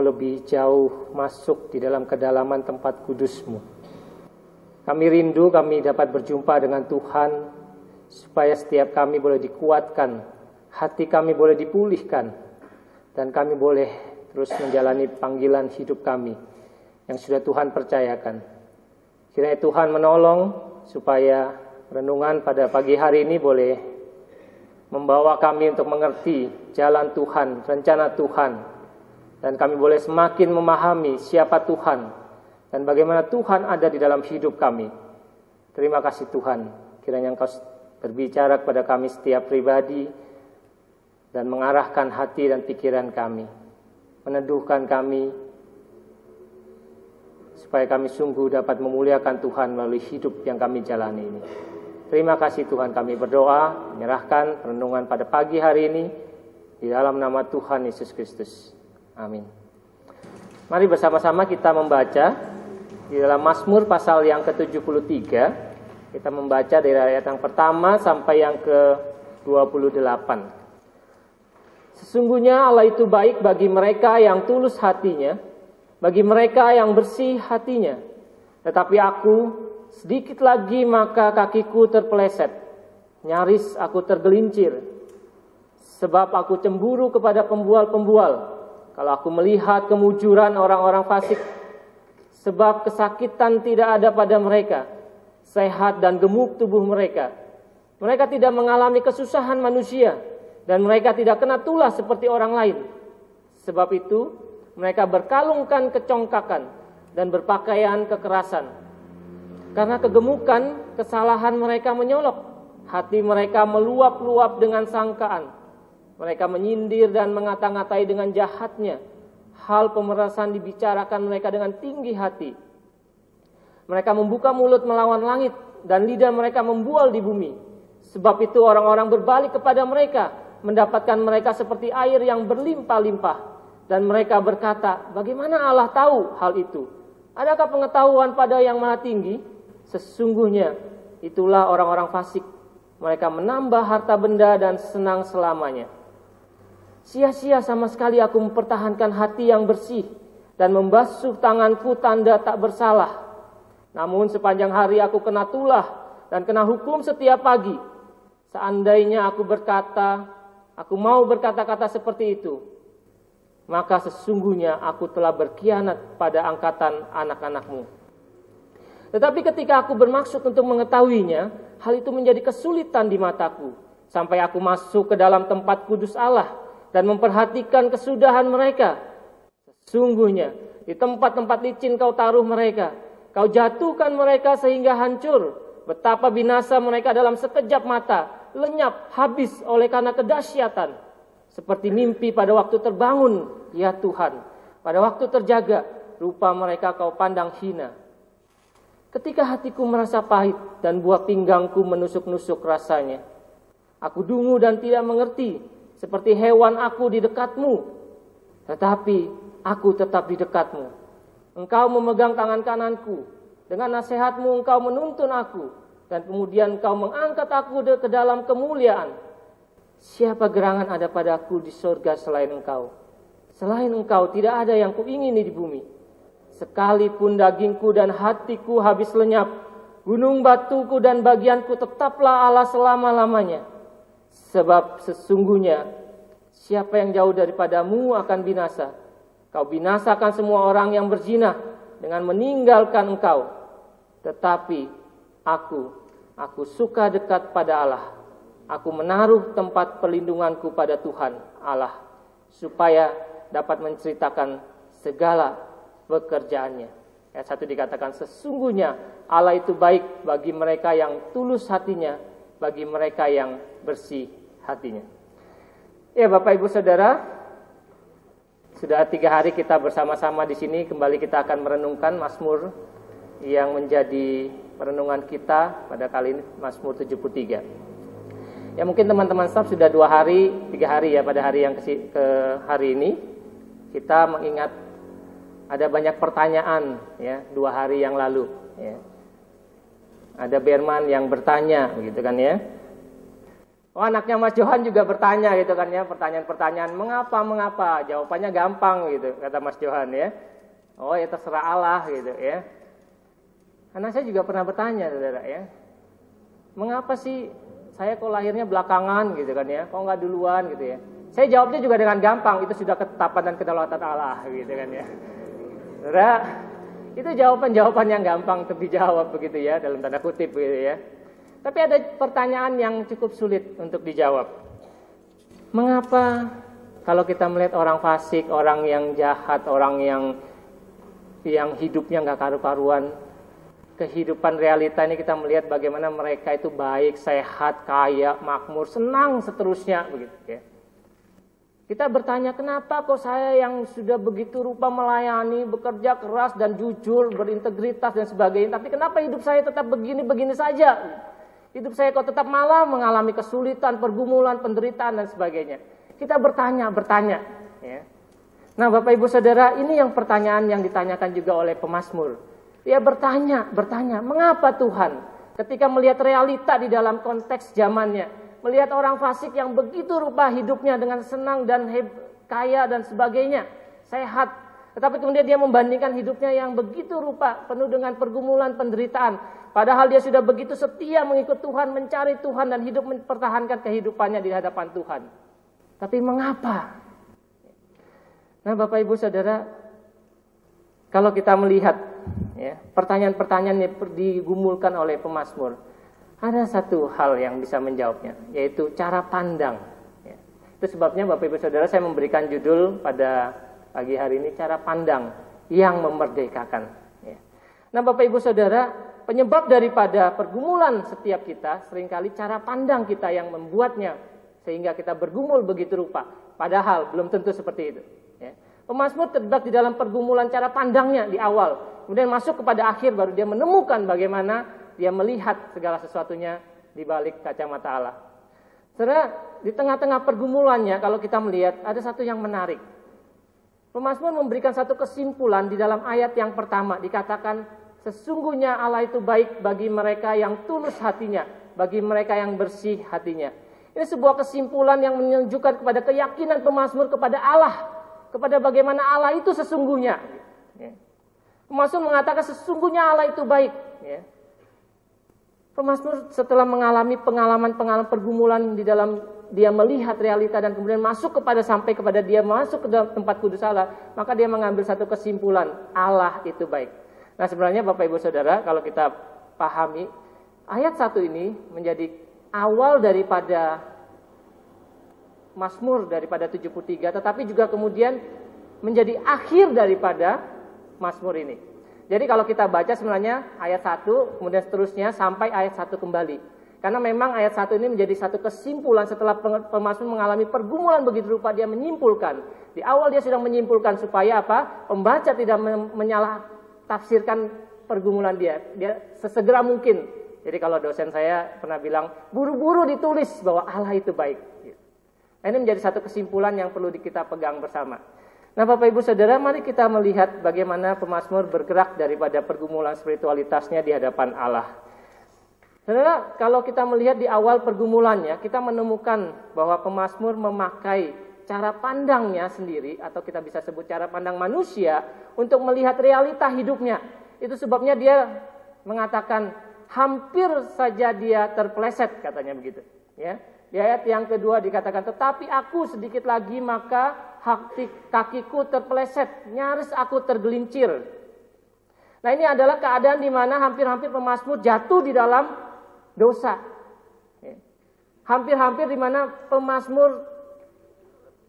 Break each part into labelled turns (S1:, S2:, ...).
S1: lebih jauh masuk di dalam kedalaman tempat kudus-Mu. Kami rindu kami dapat berjumpa dengan Tuhan, supaya setiap kami boleh dikuatkan, hati kami boleh dipulihkan, dan kami boleh terus menjalani panggilan hidup kami yang sudah Tuhan percayakan. Kiranya Tuhan menolong supaya renungan pada pagi hari ini boleh membawa kami untuk mengerti jalan Tuhan, rencana Tuhan, dan kami boleh semakin memahami siapa Tuhan dan bagaimana Tuhan ada di dalam hidup kami. Terima kasih Tuhan, kiranya Engkau berbicara kepada kami setiap pribadi dan mengarahkan hati dan pikiran kami, meneduhkan kami, supaya kami sungguh dapat memuliakan Tuhan melalui hidup yang kami jalani ini. Terima kasih Tuhan, kami berdoa, menyerahkan renungan pada pagi hari ini di dalam nama Tuhan Yesus Kristus. Amin. Mari bersama-sama kita membaca di dalam Mazmur pasal yang ke-73. Kita membaca dari ayat yang pertama sampai yang ke-28. Sesungguhnya Allah itu baik bagi mereka yang tulus hatinya, bagi mereka yang bersih hatinya. Tetapi aku, sedikit lagi maka kakiku terpeleset, nyaris aku tergelincir. Sebab aku cemburu kepada pembual-pembual, kalau aku melihat kemujuran orang-orang fasik. Sebab kesakitan tidak ada pada mereka, sehat dan gemuk tubuh mereka. Mereka tidak mengalami kesusahan manusia, dan mereka tidak kena tulah seperti orang lain. Sebab itu mereka berkalungkan kecongkakan dan berpakaian kekerasan. Karena kegemukan, kesalahan mereka menyolok. Hati mereka meluap-luap dengan sangkaan. Mereka menyindir dan mengata-ngatai dengan jahatnya. Hal pemerasan dibicarakan mereka dengan tinggi hati. Mereka membuka mulut melawan langit, dan lidah mereka membual di bumi. Sebab itu orang-orang berbalik kepada mereka, mendapatkan mereka seperti air yang berlimpah-limpah. Dan mereka berkata, bagaimana Allah tahu hal itu? Adakah pengetahuan pada yang maha tinggi? Sesungguhnya itulah orang-orang fasik. Mereka menambah harta benda dan senang selamanya. Sia-sia sama sekali aku mempertahankan hati yang bersih dan membasuh tanganku tanda tak bersalah. Namun sepanjang hari aku kena tulah dan kena hukum setiap pagi. Seandainya aku mau berkata-kata seperti itu, maka sesungguhnya aku telah berkhianat pada angkatan anak-anakmu. Tetapi ketika aku bermaksud untuk mengetahuinya, hal itu menjadi kesulitan di mataku, sampai aku masuk ke dalam tempat kudus Allah dan memperhatikan kesudahan mereka. Sesungguhnya di tempat-tempat licin kau taruh mereka, kau jatuhkan mereka sehingga hancur. Betapa binasa mereka dalam sekejap mata, lenyap habis oleh karena kedahsyatan. Seperti mimpi pada waktu terbangun, ya Tuhan. Pada waktu terjaga, rupa mereka kau pandang hina. Ketika hatiku merasa pahit dan buah pinggangku menusuk-nusuk rasanya, aku dungu dan tidak mengerti, seperti hewan aku di dekatmu. Tetapi aku tetap di dekatmu. Engkau memegang tangan kananku, dengan nasihatmu engkau menuntun aku, dan kemudian engkau mengangkat aku ke dalam kemuliaan. Siapa gerangan ada padaku di surga selain engkau? Selain engkau tidak ada yang kuingini di bumi. Sekalipun dagingku dan hatiku habis lenyap, gunung batuku dan bagianku tetaplah Allah selama-lamanya. Sebab sesungguhnya siapa yang jauh daripadamu akan binasa. Kau binasakan semua orang yang berzina dengan meninggalkan engkau. Tetapi aku suka dekat pada Allah. Aku menaruh tempat perlindunganku pada Tuhan Allah, supaya dapat menceritakan segala pekerjaannya. Ayat 1 dikatakan, sesungguhnya Allah itu baik bagi mereka yang tulus hatinya, bagi mereka yang bersih hatinya. Ya Bapak Ibu Saudara, sudah 3 hari kita bersama-sama di sini. Kembali kita akan merenungkan Mazmur yang menjadi perenungan kita pada kali ini, Mazmur 73. Ya mungkin teman-teman staff sudah 3 hari ya pada hari yang ke hari ini kita mengingat ada banyak pertanyaan ya 2 hari yang lalu ya. Ada Berman yang bertanya begitu kan ya. Oh, anaknya Mas Johan juga bertanya gitu kan ya, pertanyaan-pertanyaan, mengapa? Jawabannya gampang gitu, kata Mas Johan ya. Oh ya terserah Allah gitu ya. Karena saya juga pernah bertanya saudara ya, mengapa sih saya kok lahirnya belakangan gitu kan ya, kok nggak duluan gitu ya. Saya jawabnya juga dengan gampang, itu sudah ketetapan dan kedaulatan Allah gitu kan ya. Saudara, itu jawaban-jawaban yang gampang untuk dijawab begitu ya, dalam tanda kutip begitu ya. Tapi ada pertanyaan yang cukup sulit untuk dijawab. Mengapa kalau kita melihat orang fasik, orang yang jahat, orang yang hidupnya nggak karu-karuan, kehidupan realita ini kita melihat bagaimana mereka itu baik, sehat, kaya, makmur, senang seterusnya begitu ya. Kita bertanya, kenapa kok saya yang sudah begitu rupa melayani, bekerja keras dan jujur, berintegritas dan sebagainya, tapi kenapa hidup saya tetap begini-begini saja? Hidup saya kok tetap malah mengalami kesulitan, pergumulan, penderitaan dan sebagainya. Kita bertanya ya. Nah, Bapak Ibu Saudara, ini yang pertanyaan yang ditanyakan juga oleh pemazmur. Dia bertanya, mengapa Tuhan ketika melihat realita di dalam konteks zamannya, melihat orang fasik yang begitu rupa hidupnya dengan senang dan kaya dan sebagainya, sehat, tetapi kemudian dia membandingkan hidupnya yang begitu rupa penuh dengan pergumulan, penderitaan, padahal dia sudah begitu setia mengikut Tuhan, mencari Tuhan dan hidup mempertahankan kehidupannya di hadapan Tuhan. Tapi mengapa? Nah, Bapak Ibu Saudara, kalau kita melihat ya, pertanyaan-pertanyaan yang digumulkan oleh pemazmur, ada satu hal yang bisa menjawabnya, yaitu cara pandang. Ya. Itu sebabnya Bapak Ibu Saudara saya memberikan judul pada pagi hari ini, cara pandang yang memerdekakan. Ya. Nah, Bapak Ibu Saudara, penyebab daripada pergumulan setiap kita seringkali cara pandang kita yang membuatnya sehingga kita bergumul begitu rupa. Padahal belum tentu seperti itu. Ya. Pemazmur terjebak di dalam pergumulan cara pandangnya di awal, kemudian masuk kepada akhir baru dia menemukan bagaimana dia melihat segala sesuatunya di balik kacamata Allah. Saudara, di tengah-tengah pergumulannya kalau kita melihat ada satu yang menarik. Pemazmur memberikan satu kesimpulan di dalam ayat yang pertama, dikatakan sesungguhnya Allah itu baik bagi mereka yang tulus hatinya, bagi mereka yang bersih hatinya. Ini sebuah kesimpulan yang menunjukkan kepada keyakinan pemazmur kepada Allah, kepada bagaimana Allah itu sesungguhnya. Pemazmur mengatakan sesungguhnya Allah itu baik. Pemazmur setelah mengalami pengalaman-pengalaman pergumulan di dalam dia melihat realita dan kemudian sampai kepada dia masuk ke dalam tempat kudus Allah, maka dia mengambil satu kesimpulan, Allah itu baik. Nah, sebenarnya Bapak Ibu Saudara, kalau kita pahami ayat 1 ini menjadi awal daripada Mazmur daripada 73, tetapi juga kemudian menjadi akhir daripada Mazmur ini. Jadi kalau kita baca sebenarnya ayat 1 kemudian seterusnya sampai ayat 1 kembali. Karena memang ayat 1 ini menjadi satu kesimpulan setelah pemazmur mengalami pergumulan begitu rupa, dia menyimpulkan. Di awal dia sudah menyimpulkan supaya apa? Pembaca tidak menyalah tafsirkan pergumulan dia. Dia sesegera mungkin. Jadi kalau dosen saya pernah bilang, buru-buru ditulis bahwa Allah itu baik. Nah, ini menjadi satu kesimpulan yang perlu kita pegang bersama. Nah, Bapak Ibu Saudara, mari kita melihat bagaimana pemazmur bergerak daripada pergumulan spiritualitasnya di hadapan Allah. Saudara, kalau kita melihat di awal pergumulannya, kita menemukan bahwa pemazmur memakai cara pandangnya sendiri, atau kita bisa sebut cara pandang manusia, untuk melihat realita hidupnya. Itu sebabnya dia mengatakan, hampir saja dia terpeleset, katanya begitu. Ya. Di ayat yang kedua dikatakan, tetapi aku sedikit lagi maka kakiku terpeleset, nyaris aku tergelincir. Nah, ini adalah keadaan di mana hampir-hampir pemazmur jatuh di dalam dosa. Hampir-hampir di mana pemazmur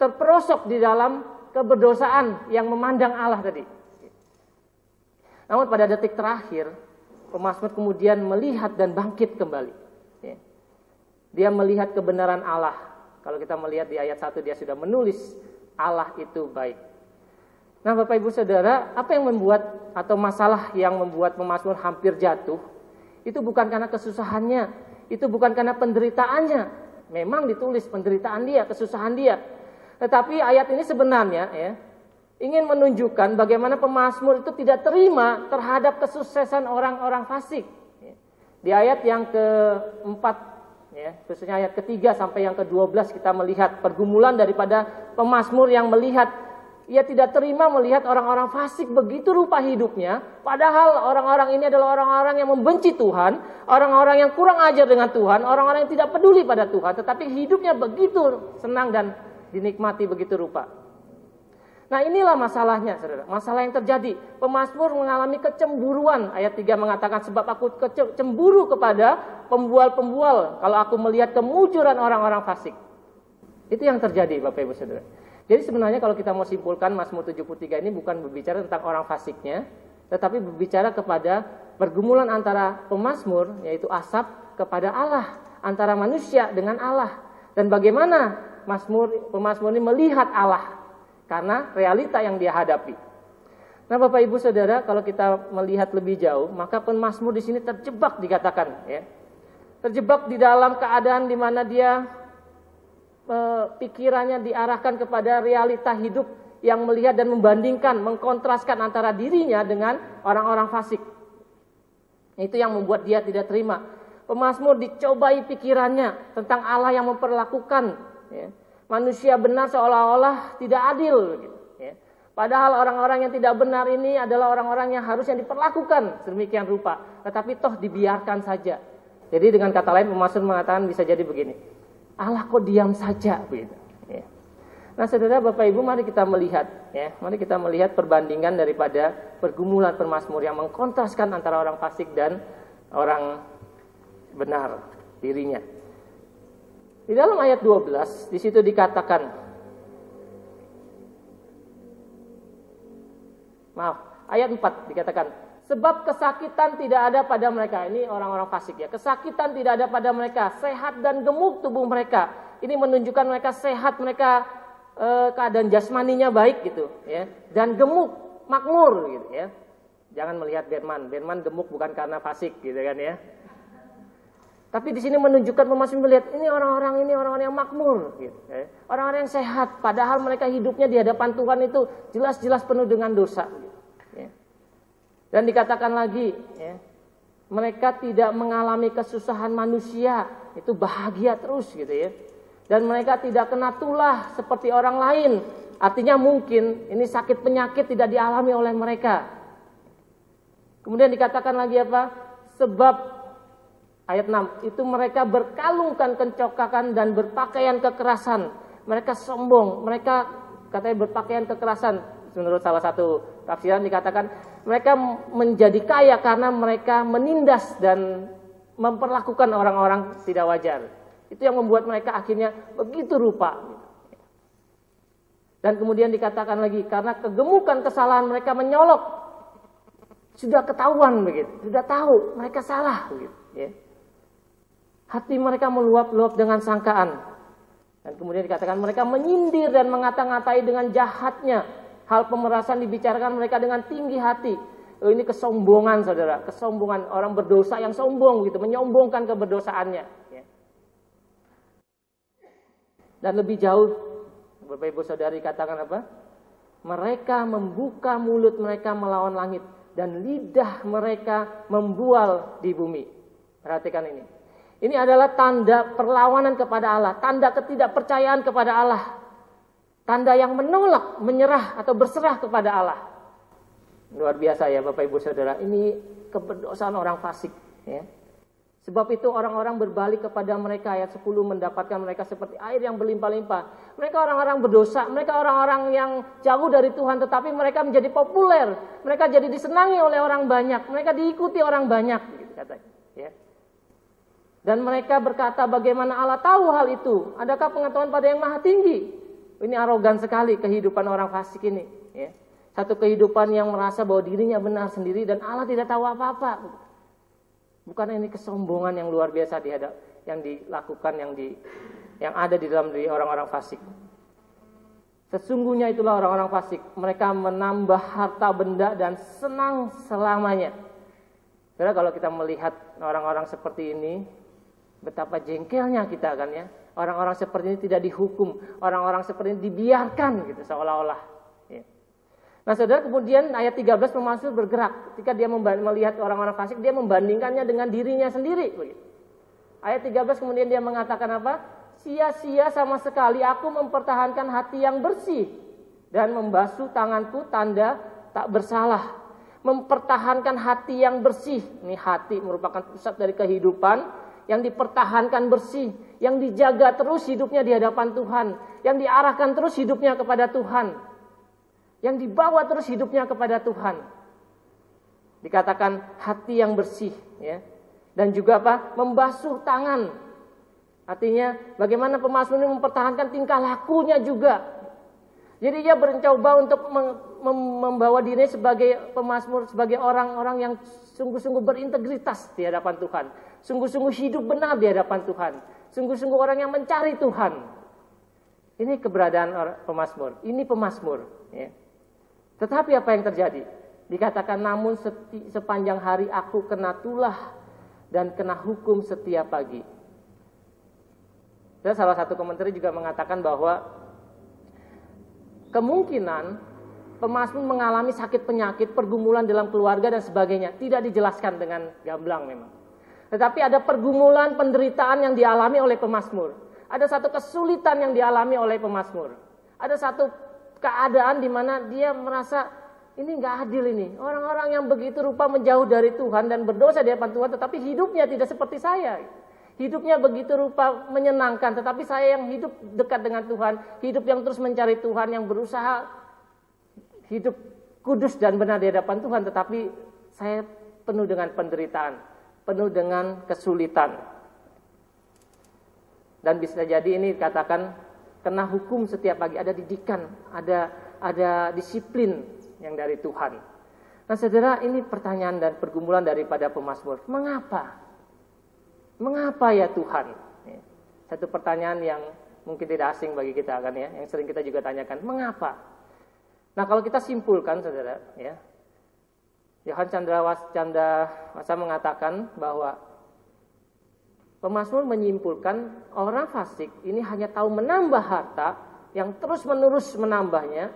S1: terperosok di dalam keberdosaan yang memandang Allah tadi. Namun pada detik terakhir, pemazmur kemudian melihat dan bangkit kembali. Dia melihat kebenaran Allah. Kalau kita melihat di ayat 1, dia sudah menulis Allah itu baik. Nah, Bapak Ibu Saudara, apa yang membuat atau masalah yang membuat pemazmur hampir jatuh? Itu bukan karena kesusahannya, itu bukan karena penderitaannya. Memang ditulis penderitaan dia, kesusahan dia. Tetapi ayat ini sebenarnya ingin menunjukkan bagaimana pemazmur itu tidak terima terhadap kesuksesan orang-orang fasik. Di ayat yang keempat, ya, khususnya ayat ketiga sampai yang ke-12 kita melihat pergumulan daripada pemazmur yang melihat, ia tidak terima melihat orang-orang fasik begitu rupa hidupnya, padahal orang-orang ini adalah orang-orang yang membenci Tuhan, orang-orang yang kurang ajar dengan Tuhan, orang-orang yang tidak peduli pada Tuhan, tetapi hidupnya begitu senang dan dinikmati begitu rupa. Nah, inilah masalahnya, saudara. Masalah yang terjadi. Pemazmur mengalami kecemburuan. Ayat 3 mengatakan, sebab aku cemburu kepada pembual-pembual kalau aku melihat kemujuran orang-orang fasik. Itu yang terjadi, Bapak Ibu Saudara. Jadi sebenarnya kalau kita mau simpulkan Mazmur 73 ini bukan berbicara tentang orang fasiknya, tetapi berbicara kepada pergumulan antara pemazmur, yaitu Asaf, kepada Allah, antara manusia dengan Allah. Dan bagaimana pemazmur ini melihat Allah karena realita yang dia hadapi. Nah, Bapak Ibu Saudara, kalau kita melihat lebih jauh, maka pemazmur di sini terjebak dikatakan, ya. Terjebak di dalam keadaan di mana dia pikirannya diarahkan kepada realita hidup yang melihat dan membandingkan, mengkontraskan antara dirinya dengan orang-orang fasik. Itu yang membuat dia tidak terima. Pemazmur dicobai pikirannya tentang Allah yang memperlakukan, ya, manusia benar seolah-olah tidak adil, gitu, ya. Padahal orang-orang yang tidak benar ini adalah orang-orang yang harusnya diperlakukan sedemikian rupa, tetapi toh dibiarkan saja. Jadi dengan kata lain pemazmur mengatakan bisa jadi begini, Allah kok diam saja, begitu, ya. Nah, saudara, Bapak Ibu, mari kita melihat, ya, mari kita melihat perbandingan daripada pergumulan pemazmur yang mengkontraskan antara orang fasik dan orang benar dirinya. Di dalam ayat 12, di situ dikatakan, ayat 4 dikatakan, sebab kesakitan tidak ada pada mereka. Ini orang-orang fasik, ya. Kesakitan tidak ada pada mereka, sehat dan gemuk tubuh mereka. Ini menunjukkan mereka sehat, mereka keadaan jasmaninya baik, gitu, ya. Dan gemuk, makmur, gitu, ya. Jangan melihat Berman gemuk bukan karena fasik, gitu kan, ya. Tapi di sini menunjukkan pemazmur melihat ini orang-orang yang makmur, gitu, ya. Orang-orang yang sehat, padahal mereka hidupnya di hadapan Tuhan itu jelas-jelas penuh dengan dosa, gitu, ya. Dan dikatakan lagi, ya, mereka tidak mengalami kesusahan manusia, itu bahagia terus, gitu, ya. Dan mereka tidak kena tulah seperti orang lain. Artinya mungkin ini sakit penyakit tidak dialami oleh mereka. Kemudian dikatakan lagi apa? Sebab ayat 6, itu mereka berkalungkan kencokakan dan berpakaian kekerasan. Mereka sombong, mereka katanya berpakaian kekerasan. Menurut salah satu tafsiran dikatakan mereka menjadi kaya karena mereka menindas dan memperlakukan orang-orang tidak wajar. Itu yang membuat mereka akhirnya begitu rupa. Dan kemudian dikatakan lagi, karena kegemukan kesalahan mereka menyolok. Sudah ketahuan begitu, sudah tahu mereka salah begitu, ya. Hati mereka meluap-luap dengan sangkaan. Dan kemudian dikatakan mereka menyindir dan mengata-ngatai dengan jahatnya. Hal pemerasan dibicarakan mereka dengan tinggi hati. Ini kesombongan, saudara. Kesombongan orang berdosa yang sombong, gitu, menyombongkan keberdosaannya, ya. Dan lebih jauh, Bapak Ibu Saudari, katakan apa? Mereka membuka mulut mereka melawan langit dan lidah mereka membual di bumi. Perhatikan ini. Ini adalah tanda perlawanan kepada Allah, tanda ketidakpercayaan kepada Allah, tanda yang menolak, menyerah atau berserah kepada Allah. Luar biasa, ya Bapak Ibu Saudara, ini keberdosaan orang fasik, ya. Sebab itu orang-orang berbalik kepada mereka, ayat 10, mendapatkan mereka seperti air yang berlimpah-limpah. Mereka orang-orang berdosa, mereka orang-orang yang jauh dari Tuhan, tetapi mereka menjadi populer, mereka jadi disenangi oleh orang banyak, mereka diikuti orang banyak, gitu katanya, ya. Dan mereka berkata, bagaimana Allah tahu hal itu? Adakah pengetahuan pada yang maha tinggi? Ini arogan sekali kehidupan orang fasik ini, ya. Satu kehidupan yang merasa bahwa dirinya benar sendiri dan Allah tidak tahu apa-apa. Bukan ini kesombongan yang luar biasa yang dilakukan, yang ada di dalam diri orang-orang fasik. Sesungguhnya itulah orang-orang fasik. Mereka menambah harta benda dan senang selamanya. Karena kalau kita melihat orang-orang seperti ini, betapa jengkelnya kita, kan, ya. Orang-orang seperti ini tidak dihukum, orang-orang seperti ini dibiarkan, gitu, seolah-olah, ya. Nah, saudara, kemudian ayat 13 pemazmur bergerak. Ketika dia melihat orang-orang fasik, dia membandingkannya dengan dirinya sendiri, begitu. Ayat 13 kemudian dia mengatakan apa? Sia-sia sama sekali aku mempertahankan hati yang bersih dan membasuh tanganku tanda tak bersalah. Mempertahankan hati yang bersih. Ini hati merupakan pusat dari kehidupan yang dipertahankan bersih, yang dijaga terus hidupnya di hadapan Tuhan, yang diarahkan terus hidupnya kepada Tuhan, yang dibawa terus hidupnya kepada Tuhan. Dikatakan hati yang bersih, ya. Dan juga apa? Membasuh tangan. Artinya bagaimana pemazmur ini mempertahankan tingkah lakunya juga. Jadi dia mencoba untuk membawa dirinya sebagai pemazmur, sebagai orang-orang yang sungguh-sungguh berintegritas di hadapan Tuhan, sungguh-sungguh hidup benar di hadapan Tuhan, sungguh-sungguh orang yang mencari Tuhan. Ini keberadaan pemazmur, ini pemazmur, ya. Tetapi apa yang terjadi? Dikatakan namun sepanjang hari aku kena tulah dan kena hukum setiap pagi. Dan salah satu komentar juga mengatakan bahwa kemungkinan pemazmur mengalami sakit penyakit, pergumulan dalam keluarga dan sebagainya. Tidak dijelaskan dengan gamblang memang. Tetapi ada pergumulan, penderitaan yang dialami oleh pemazmur. Ada satu kesulitan yang dialami oleh pemazmur. Ada satu keadaan di mana dia merasa ini nggak adil ini. Orang-orang yang begitu rupa menjauh dari Tuhan dan berdosa di hadapan Tuhan, tetapi hidupnya tidak seperti saya. Hidupnya begitu rupa menyenangkan, tetapi saya yang hidup dekat dengan Tuhan, hidup yang terus mencari Tuhan, yang berusaha hidup kudus dan benar di hadapan Tuhan, tetapi saya penuh dengan penderitaan, penuh dengan kesulitan. Dan bisa jadi ini dikatakan kena hukum setiap pagi, ada didikan, ada disiplin yang dari Tuhan. Nah saudara, ini pertanyaan dan pergumulan daripada pemazmur. Mengapa? Mengapa ya Tuhan? Satu pertanyaan yang mungkin tidak asing bagi kita kan ya, yang sering kita juga tanyakan, mengapa? Nah kalau kita simpulkan saudara, ya, Yohanes Chandrawasesa mengatakan bahwa pemazmur menyimpulkan orang fasik ini hanya tahu menambah harta yang terus-menerus menambahnya,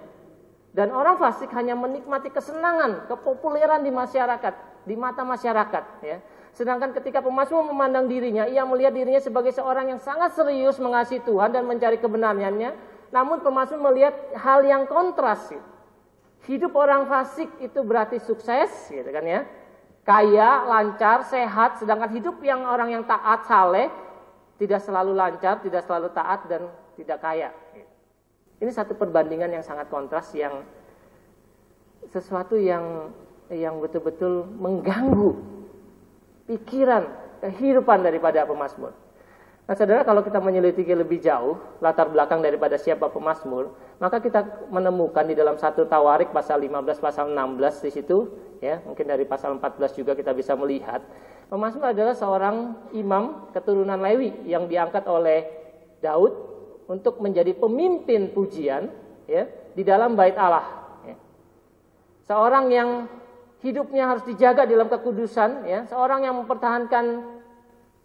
S1: dan orang fasik hanya menikmati kesenangan, kepopuleran di masyarakat, di mata masyarakat, ya. Sedangkan ketika pemazmur memandang dirinya, ia melihat dirinya sebagai seorang yang sangat serius mengasihi Tuhan dan mencari kebenarannya. Namun pemazmur melihat hal yang kontras. Hidup orang fasik itu berarti sukses, gitu kan ya, kaya, lancar, sehat. Sedangkan hidup yang orang yang taat, saleh, tidak selalu lancar, tidak selalu taat dan tidak kaya. Ini satu perbandingan yang sangat kontras, yang sesuatu yang betul-betul mengganggu pikiran, kehidupan daripada pemazmur. Nah saudara, kalau kita menyelidiki lebih jauh latar belakang daripada siapa pemazmur, maka kita menemukan di dalam 1 Tawarik pasal 15, pasal 16 di situ, ya, mungkin dari pasal 14 juga kita bisa melihat, pemazmur adalah seorang imam keturunan Lewi yang diangkat oleh Daud untuk menjadi pemimpin pujian, ya, di dalam bait Allah. Ya. Seorang yang hidupnya harus dijaga dalam kekudusan, ya, seorang yang mempertahankan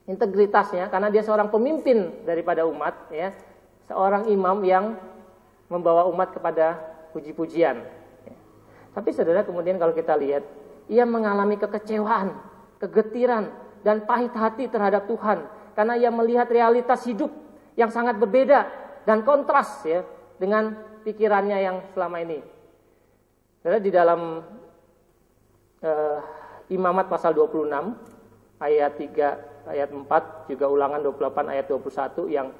S1: integritasnya karena dia seorang pemimpin daripada umat, ya, seorang imam yang membawa umat kepada puji-pujian. Ya. Tapi saudara, kemudian kalau kita lihat, ia mengalami kekecewaan, kegetiran, dan pahit hati terhadap Tuhan karena ia melihat realitas hidup yang sangat berbeda dan kontras, ya, dengan pikirannya yang selama ini. Saudara, di dalam Imamat pasal 26 ayat 3 ayat 4, juga Ulangan 28 ayat 21, yang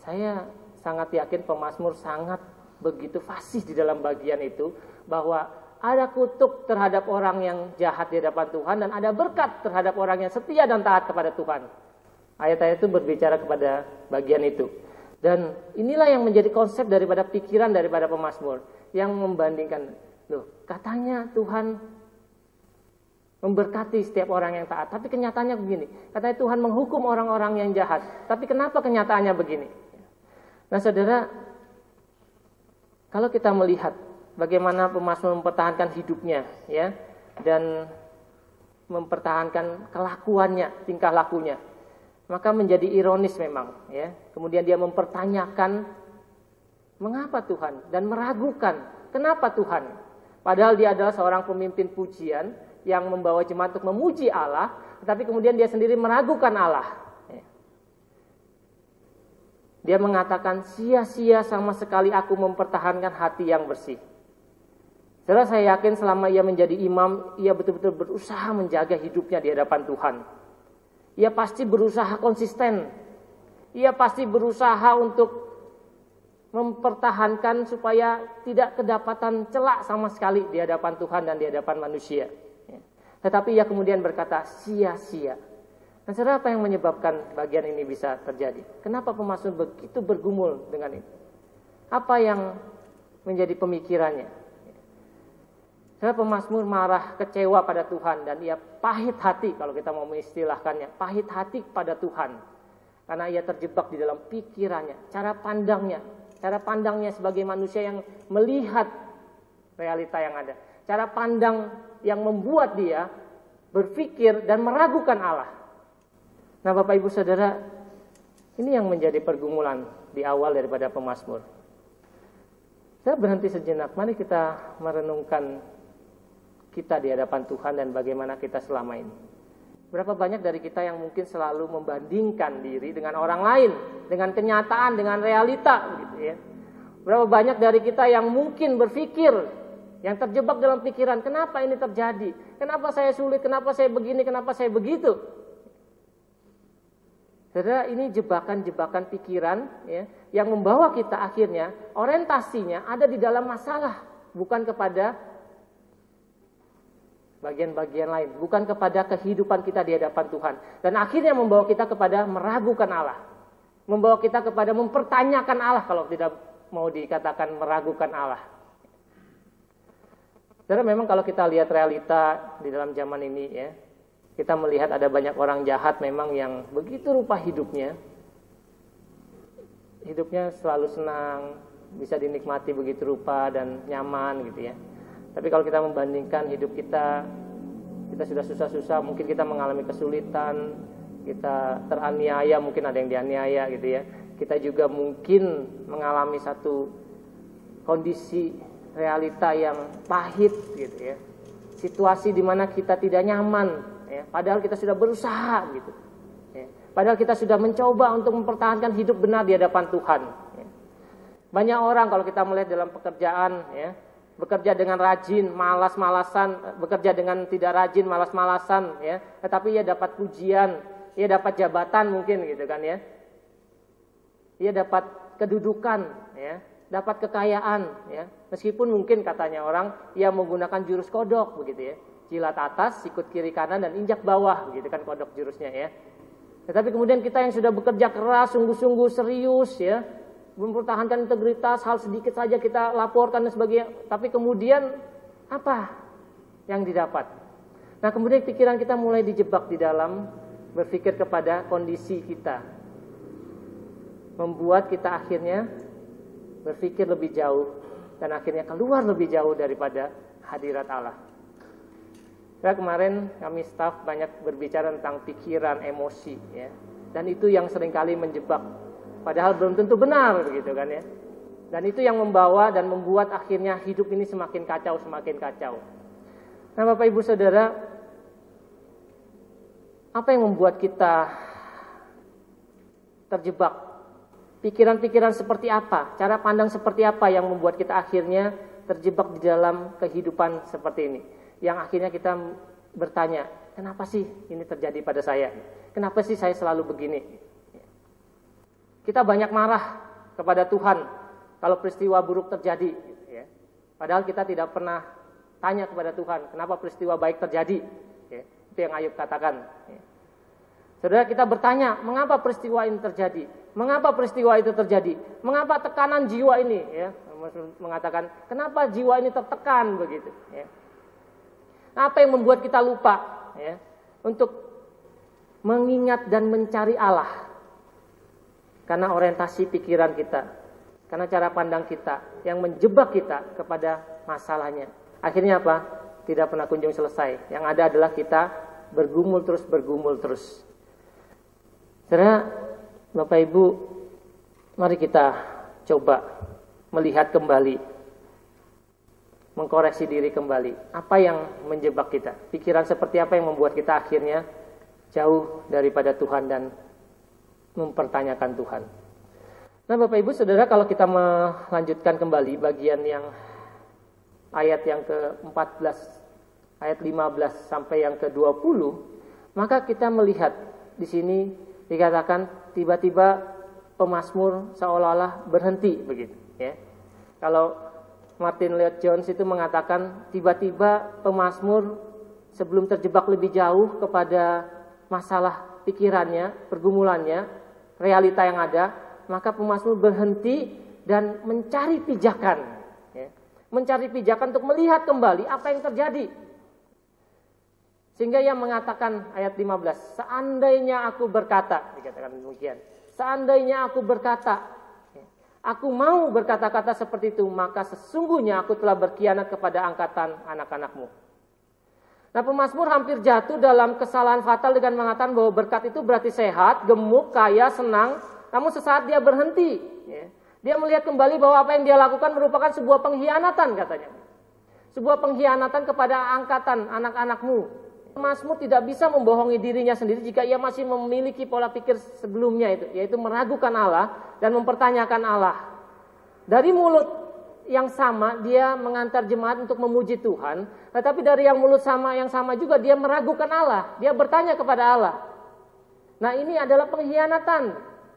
S1: saya sangat yakin pemazmur sangat begitu fasih di dalam bagian itu, bahwa ada kutuk terhadap orang yang jahat di hadapan Tuhan dan ada berkat terhadap orang yang setia dan taat kepada Tuhan. Ayat-ayat itu berbicara kepada bagian itu. Dan inilah yang menjadi konsep daripada pikiran daripada pemazmur, yang membandingkan, loh, katanya Tuhan memberkati setiap orang yang taat, tapi kenyataannya begini. Katanya Tuhan menghukum orang-orang yang jahat, tapi kenapa kenyataannya begini? Nah saudara, kalau kita melihat bagaimana pemazmur mempertahankan hidupnya, ya, dan mempertahankan kelakuannya, tingkah lakunya, maka menjadi ironis memang, ya. Kemudian dia mempertanyakan mengapa Tuhan, dan meragukan kenapa Tuhan. Padahal dia adalah seorang pemimpin pujian yang membawa jemaat untuk memuji Allah, tetapi kemudian dia sendiri meragukan Allah. Dia mengatakan, sia-sia sama sekali aku mempertahankan hati yang bersih. Saudara, saya yakin selama ia menjadi imam, ia betul-betul berusaha menjaga hidupnya di hadapan Tuhan. Ia pasti berusaha konsisten. Ia pasti berusaha untuk mempertahankan supaya tidak kedapatan celak sama sekali di hadapan Tuhan dan di hadapan manusia. Tetapi ia kemudian berkata, sia-sia. Dan saudara, apa yang menyebabkan bagian ini bisa terjadi? Kenapa pemazmur begitu bergumul dengan ini? Apa yang menjadi pemikirannya? Saudara, pemazmur marah, kecewa pada Tuhan, dan ia pahit hati, kalau kita mau mengistilahkannya, pahit hati pada Tuhan. Karena ia terjebak di dalam pikirannya, cara pandangnya sebagai manusia yang melihat realita yang ada. Cara pandang yang membuat dia berpikir dan meragukan Allah. Nah, Bapak Ibu Saudara, ini yang menjadi pergumulan di awal daripada pemazmur. Saya berhenti sejenak, mari kita merenungkan kita di hadapan Tuhan dan bagaimana kita selama ini. Berapa banyak dari kita yang mungkin selalu membandingkan diri dengan orang lain, dengan kenyataan, dengan realita, gitu ya. Berapa banyak dari kita yang mungkin berpikir, yang terjebak dalam pikiran, kenapa ini terjadi? Kenapa saya sulit? Kenapa saya begini? Kenapa saya begitu? Saudara, ini jebakan-jebakan pikiran ya, yang membawa kita akhirnya orientasinya ada di dalam masalah, bukan kepada bagian-bagian lain, bukan kepada kehidupan kita di hadapan Tuhan. Dan akhirnya membawa kita kepada meragukan Allah, membawa kita kepada mempertanyakan Allah, kalau tidak mau dikatakan meragukan Allah. Saudara, memang kalau kita lihat realita di dalam zaman ini ya, kita melihat ada banyak orang jahat memang yang begitu rupa hidupnya selalu senang, bisa dinikmati begitu rupa dan nyaman gitu ya. Tapi kalau kita membandingkan hidup kita sudah susah-susah, mungkin kita mengalami kesulitan, kita teraniaya, mungkin ada yang dianiaya gitu ya. Kita juga mungkin mengalami satu kondisi realita yang pahit gitu ya. Situasi di mana kita tidak nyaman ya, padahal kita sudah berusaha gitu. Ya. Padahal kita sudah mencoba untuk mempertahankan hidup benar di hadapan Tuhan. Ya. Banyak orang kalau kita melihat dalam pekerjaan ya, bekerja dengan rajin, malas-malasan, bekerja dengan tidak rajin, malas-malasan ya, tetapi ia dapat pujian, ia dapat jabatan mungkin gitu kan ya. Ia dapat kedudukan ya, dapat kekayaan ya. Meskipun mungkin katanya orang ia menggunakan jurus kodok begitu ya. Jilat atas, sikut kiri kanan dan injak bawah gitu kan kodok jurusnya ya. Tetapi kemudian kita yang sudah bekerja keras, sungguh-sungguh serius ya, mempertahankan integritas, hal sedikit saja kita laporkan dan sebagainya, tapi kemudian apa yang didapat? Nah, kemudian pikiran kita mulai dijebak di dalam berpikir kepada kondisi kita, membuat kita akhirnya berpikir lebih jauh dan akhirnya keluar lebih jauh daripada hadirat Allah. Ya, kemarin kami staf banyak berbicara tentang pikiran, emosi ya, dan itu yang seringkali menjebak. Padahal belum tentu benar begitu kan ya. Dan itu yang membawa dan membuat akhirnya hidup ini semakin kacau, semakin kacau. Nah, Bapak Ibu Saudara, apa yang membuat kita terjebak? Pikiran-pikiran seperti apa? Cara pandang seperti apa yang membuat kita akhirnya terjebak di dalam kehidupan seperti ini? Yang akhirnya kita bertanya, kenapa sih ini terjadi pada saya? Kenapa sih saya selalu begini? Kita banyak marah kepada Tuhan kalau peristiwa buruk terjadi ya. Padahal kita tidak pernah tanya kepada Tuhan, kenapa peristiwa baik terjadi ya. Itu yang Ayub katakan ya. Saudara, kita bertanya, mengapa peristiwa ini terjadi? Mengapa peristiwa itu terjadi? Mengapa tekanan jiwa ini ya? Mengatakan, kenapa jiwa ini tertekan begitu ya. Apa yang membuat kita lupa ya, untuk mengingat dan mencari Allah? Karena orientasi pikiran kita, karena cara pandang kita yang menjebak kita kepada masalahnya. Akhirnya apa? Tidak pernah kunjung selesai. Yang ada adalah kita bergumul terus. Saudara, Bapak Ibu, mari kita coba melihat kembali, mengkoreksi diri kembali. Apa yang menjebak kita? Pikiran seperti apa yang membuat kita akhirnya jauh daripada Tuhan dan mempertanyakan Tuhan. Nah, Bapak Ibu Saudara, kalau kita melanjutkan kembali bagian yang ayat yang ke-14, ayat 15 sampai yang ke-20, maka kita melihat di sini dikatakan tiba-tiba pemazmur seolah-olah berhenti begitu, ya. Kalau Martin Lloyd-Jones itu mengatakan tiba-tiba pemazmur sebelum terjebak lebih jauh kepada masalah pikirannya, pergumulannya, realita yang ada, maka pemazmur berhenti dan mencari pijakan, ya. Mencari pijakan untuk melihat kembali apa yang terjadi. Sehingga ia mengatakan ayat 15, seandainya aku berkata, dikatakan demikian, seandainya aku berkata, aku mau berkata-kata seperti itu, maka sesungguhnya aku telah berkhianat kepada angkatan anak-anakmu. Nah, pemazmur hampir jatuh dalam kesalahan fatal dengan mengatakan bahwa berkat itu berarti sehat, gemuk, kaya, senang, namun sesaat dia berhenti. Dia melihat kembali bahwa apa yang dia lakukan merupakan sebuah pengkhianatan katanya. Sebuah pengkhianatan kepada angkatan anak-anakmu. Pemazmur tidak bisa membohongi dirinya sendiri jika ia masih memiliki pola pikir sebelumnya itu, yaitu meragukan Allah dan mempertanyakan Allah. Dari mulut yang sama dia mengantar jemaat untuk memuji Tuhan, tetapi dari yang mulut yang sama juga dia meragukan Allah, dia bertanya kepada Allah. Nah, ini adalah pengkhianatan,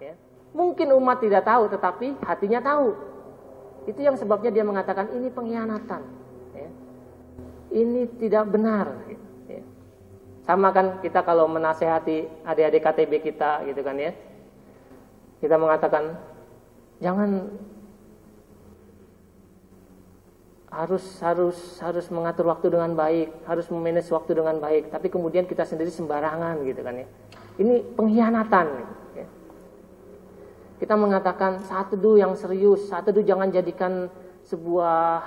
S1: ya. Mungkin umat tidak tahu, tetapi hatinya tahu. Itu yang sebabnya dia mengatakan ini pengkhianatan, ya. Ini tidak benar, ya. Sama kan kita kalau menasehati adik-adik KTB kita gitu kan, ya. Kita mengatakan jangan, harus mengatur waktu dengan baik, harus memanage waktu dengan baik, tapi kemudian kita sendiri sembarangan gitu kan, ya. Ini pengkhianatan, ya. Kita mengatakan saat teduh yang serius, saat teduh jangan jadikan sebuah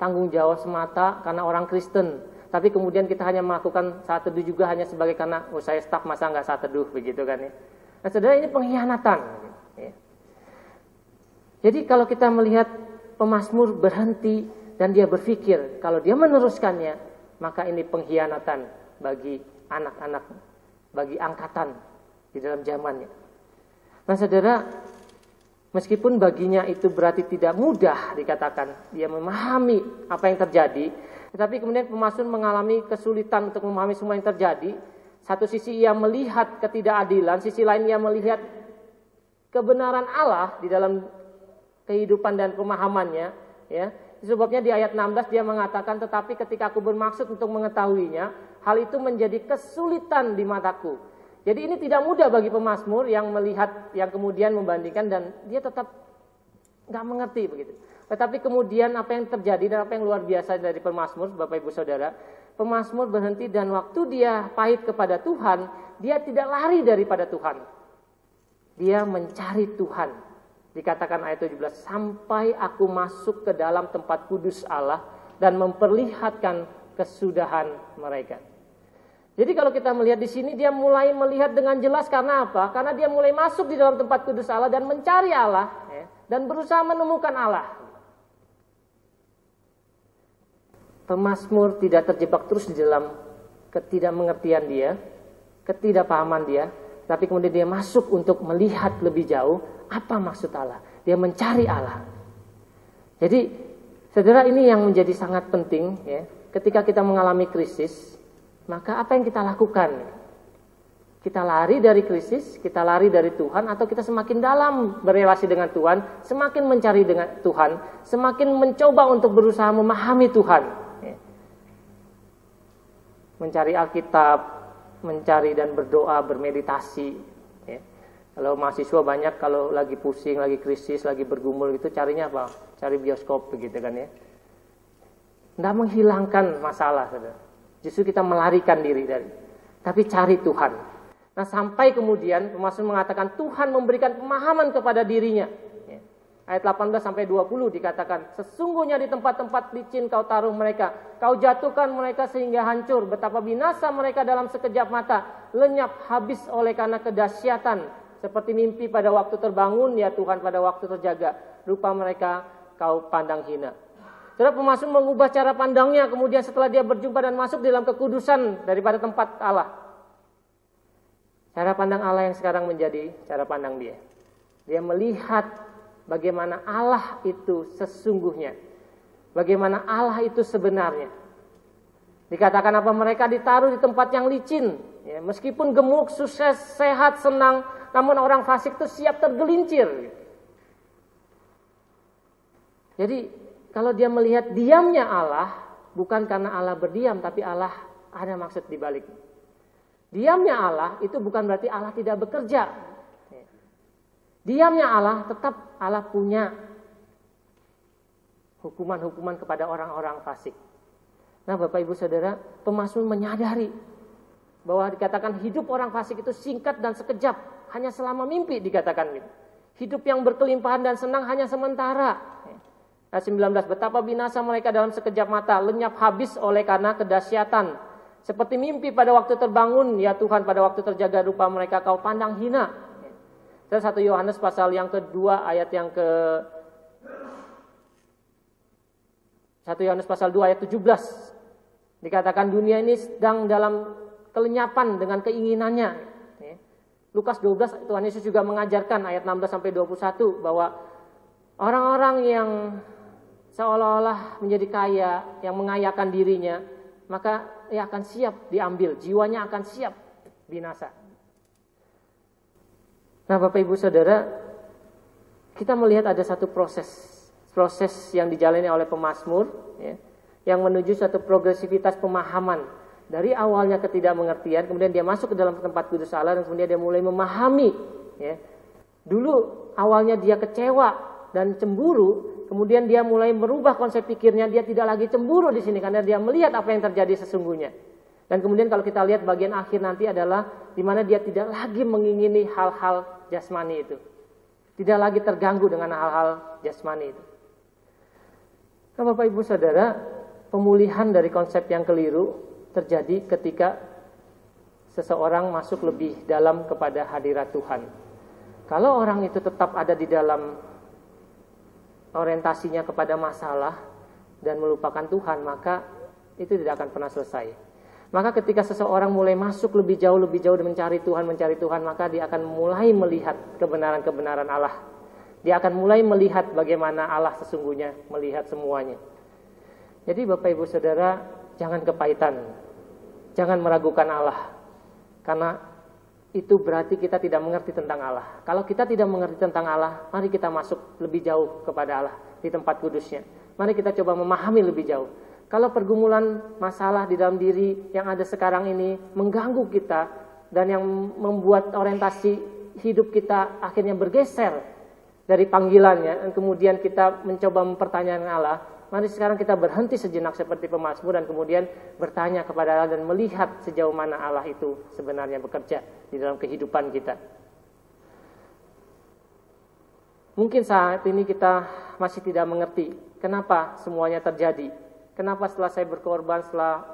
S1: tanggung jawab semata karena orang Kristen, tapi kemudian kita hanya melakukan saat teduh juga hanya sebagai karena saya staf masa nggak saat teduh begitu kan, ya. Nah, saudara, ini pengkhianatan, ya. Jadi kalau kita melihat pemazmur berhenti dan dia berpikir kalau dia meneruskannya, maka ini pengkhianatan bagi anak-anak, bagi angkatan di dalam zamannya. Nah, saudara, meskipun baginya itu berarti tidak mudah dikatakan dia memahami apa yang terjadi, tetapi kemudian pemazmur mengalami kesulitan untuk memahami semua yang terjadi. Satu sisi ia melihat ketidakadilan, sisi lain ia melihat kebenaran Allah di dalam kehidupan dan pemahamannya, ya. Sebabnya di ayat 16 dia mengatakan, tetapi ketika aku bermaksud untuk mengetahuinya, hal itu menjadi kesulitan di mataku. Jadi ini tidak mudah bagi pemazmur yang melihat, yang kemudian membandingkan dan dia tetap nggak mengerti begitu. Tetapi kemudian apa yang terjadi dan apa yang luar biasa dari pemazmur, Bapak Ibu Saudara, pemazmur berhenti dan waktu dia pahit kepada Tuhan, dia tidak lari daripada Tuhan. Dia mencari Tuhan. Dikatakan ayat 17, sampai aku masuk ke dalam tempat kudus Allah dan memperlihatkan kesudahan mereka. Jadi kalau kita melihat di sini dia mulai melihat dengan jelas karena apa? Karena dia mulai masuk di dalam tempat kudus Allah dan mencari Allah, ya, dan berusaha menemukan Allah. Pemazmur tidak terjebak terus di dalam ketidakmengertian dia, ketidakpahaman dia, tapi kemudian dia masuk untuk melihat lebih jauh apa maksud Allah. Dia mencari Allah. Jadi, saudara, ini yang menjadi sangat penting, ya. Ketika kita mengalami krisis, maka apa yang kita lakukan? Kita lari dari krisis, kita lari dari Tuhan, atau kita semakin dalam berrelasi dengan Tuhan, semakin mencari dengan Tuhan, semakin mencoba untuk berusaha memahami Tuhan, ya. Mencari Alkitab, mencari dan berdoa, bermeditasi, ya. Kalau mahasiswa banyak kalau lagi pusing, lagi krisis, lagi bergumul gitu, carinya apa? Cari bioskop begitu kan, ya. Tidak menghilangkan masalah, saudara. Justru kita melarikan diri dari. Tapi cari Tuhan. Nah, sampai kemudian pemazmur mengatakan Tuhan memberikan pemahaman kepada dirinya. Ya. Ayat 18 sampai 20 dikatakan, sesungguhnya di tempat-tempat licin kau taruh mereka, kau jatuhkan mereka sehingga hancur, betapa binasa mereka dalam sekejap mata, lenyap habis oleh karena kedahsyatan, seperti mimpi pada waktu terbangun, ya Tuhan pada waktu terjaga, rupa mereka kau pandang hina. Saudara, pemazmur mengubah cara pandangnya kemudian setelah dia berjumpa dan masuk dalam kekudusan daripada tempat Allah. Cara pandang Allah yang sekarang menjadi cara pandang dia. Dia melihat bagaimana Allah itu sesungguhnya. Bagaimana Allah itu sebenarnya. Dikatakan apa? Mereka ditaruh di tempat yang licin. Ya, meskipun gemuk, sukses, sehat, senang, namun orang fasik itu siap tergelincir. Jadi kalau dia melihat diamnya Allah, bukan karena Allah berdiam, tapi Allah ada maksud di balik. Diamnya Allah itu bukan berarti Allah tidak bekerja. Diamnya Allah tetap Allah punya hukuman-hukuman kepada orang-orang fasik. Nah, Bapak Ibu Saudara, pemazmur menyadari bahwa dikatakan hidup orang fasik itu singkat dan sekejap, hanya selama mimpi dikatakan gitu. Hidup yang berkelimpahan dan senang hanya sementara. Ayat 19, betapa binasa mereka dalam sekejap mata, lenyap habis oleh karena kedahsyatan. Seperti mimpi pada waktu terbangun, ya Tuhan, pada waktu terjaga rupa mereka kau pandang hina. Dan 1 Yohanes pasal yang kedua ayat yang ke 1 Yohanes pasal 2 ayat 17. Dikatakan dunia ini sedang dalam kelenyapan dengan keinginannya. Lukas 12 Tuhan Yesus juga mengajarkan ayat 16 sampai 21 bahwa orang-orang yang seolah-olah menjadi kaya, yang mengayakan dirinya, maka ia akan siap diambil, jiwanya akan siap binasa. Nah, Bapak Ibu Saudara, kita melihat ada satu proses yang dijalani oleh pemazmur, ya, yang menuju satu progresivitas pemahaman. Dari awalnya ketidakmengertian, kemudian dia masuk ke dalam tempat kudus Allah, dan kemudian dia mulai memahami. Ya. Dulu awalnya dia kecewa dan cemburu, kemudian dia mulai merubah konsep pikirnya, dia tidak lagi cemburu di sini karena dia melihat apa yang terjadi sesungguhnya. Dan kemudian kalau kita lihat bagian akhir nanti adalah di mana dia tidak lagi mengingini hal-hal jasmani itu. Tidak lagi terganggu dengan hal-hal jasmani itu. Nah, Bapak Ibu Saudara, pemulihan dari konsep yang keliru terjadi ketika seseorang masuk lebih dalam kepada hadirat Tuhan. Kalau orang itu tetap ada di dalam orientasinya kepada masalah dan melupakan Tuhan, maka itu tidak akan pernah selesai. Maka ketika seseorang mulai masuk lebih jauh dan mencari Tuhan, maka dia akan mulai melihat kebenaran-kebenaran Allah. Dia akan mulai melihat bagaimana Allah sesungguhnya melihat semuanya. Jadi Bapak Ibu Saudara, jangan kepahitan, jangan meragukan Allah, karena itu berarti kita tidak mengerti tentang Allah. Kalau kita tidak mengerti tentang Allah, mari kita masuk lebih jauh kepada Allah di tempat kudusnya. Mari kita coba memahami lebih jauh. Kalau pergumulan masalah di dalam diri yang ada sekarang ini mengganggu kita dan yang membuat orientasi hidup kita akhirnya bergeser dari panggilannya, dan kemudian kita mencoba mempertanyakan Allah, mari sekarang kita berhenti sejenak seperti pemazmur dan kemudian bertanya kepada Allah dan melihat sejauh mana Allah itu sebenarnya bekerja di dalam kehidupan kita. Mungkin saat ini kita masih tidak mengerti kenapa semuanya terjadi. Kenapa setelah saya berkorban, setelah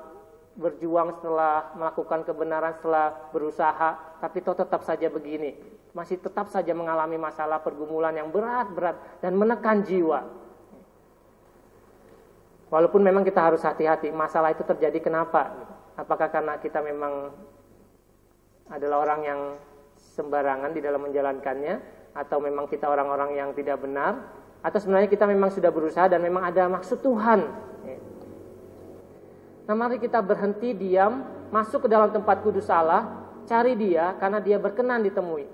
S1: berjuang, setelah melakukan kebenaran, setelah berusaha, tapi tetap saja begini. Masih tetap saja mengalami masalah pergumulan yang berat-berat dan menekan jiwa. Walaupun memang kita harus hati-hati, masalah itu terjadi kenapa? Apakah karena kita memang adalah orang yang sembarangan di dalam menjalankannya, atau memang kita orang-orang yang tidak benar, atau sebenarnya kita memang sudah berusaha dan memang ada maksud Tuhan. Nah, mari kita berhenti diam, masuk ke dalam tempat kudus Allah, cari Dia karena Dia berkenan ditemui.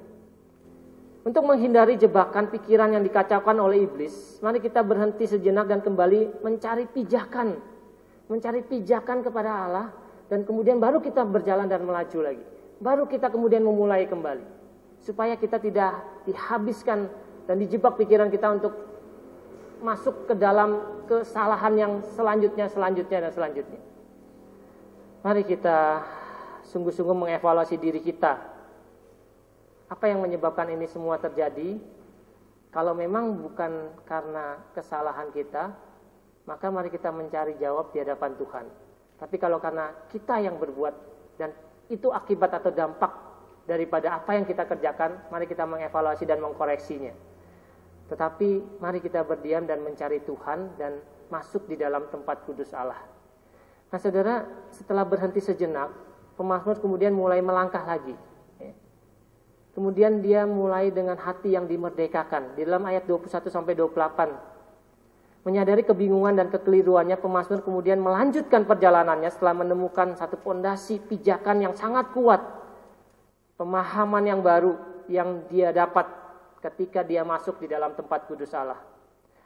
S1: Untuk menghindari jebakan pikiran yang dikacaukan oleh iblis, mari kita berhenti sejenak dan kembali mencari pijakan kepada Allah, dan kemudian baru kita berjalan dan melaju lagi. Baru kita kemudian memulai kembali, supaya kita tidak dihabiskan dan dijebak pikiran kita untuk masuk ke dalam kesalahan yang selanjutnya. Mari kita sungguh-sungguh mengevaluasi diri kita. Apa yang menyebabkan ini semua terjadi? Kalau memang bukan karena kesalahan kita, maka mari kita mencari jawab di hadapan Tuhan. Tapi kalau karena kita yang berbuat dan itu akibat atau dampak daripada apa yang kita kerjakan, mari kita mengevaluasi dan mengkoreksinya. Tetapi mari kita berdiam dan mencari Tuhan dan masuk di dalam tempat kudus Allah. Nah, saudara, setelah berhenti sejenak, pemazmur kemudian mulai melangkah lagi. Kemudian dia mulai dengan hati yang dimerdekakan. Di dalam ayat 21 sampai 28. Menyadari kebingungan dan kekeliruannya, pemazmur kemudian melanjutkan perjalanannya setelah menemukan satu fondasi pijakan yang sangat kuat. Pemahaman yang baru yang dia dapat ketika dia masuk di dalam tempat kudus Allah.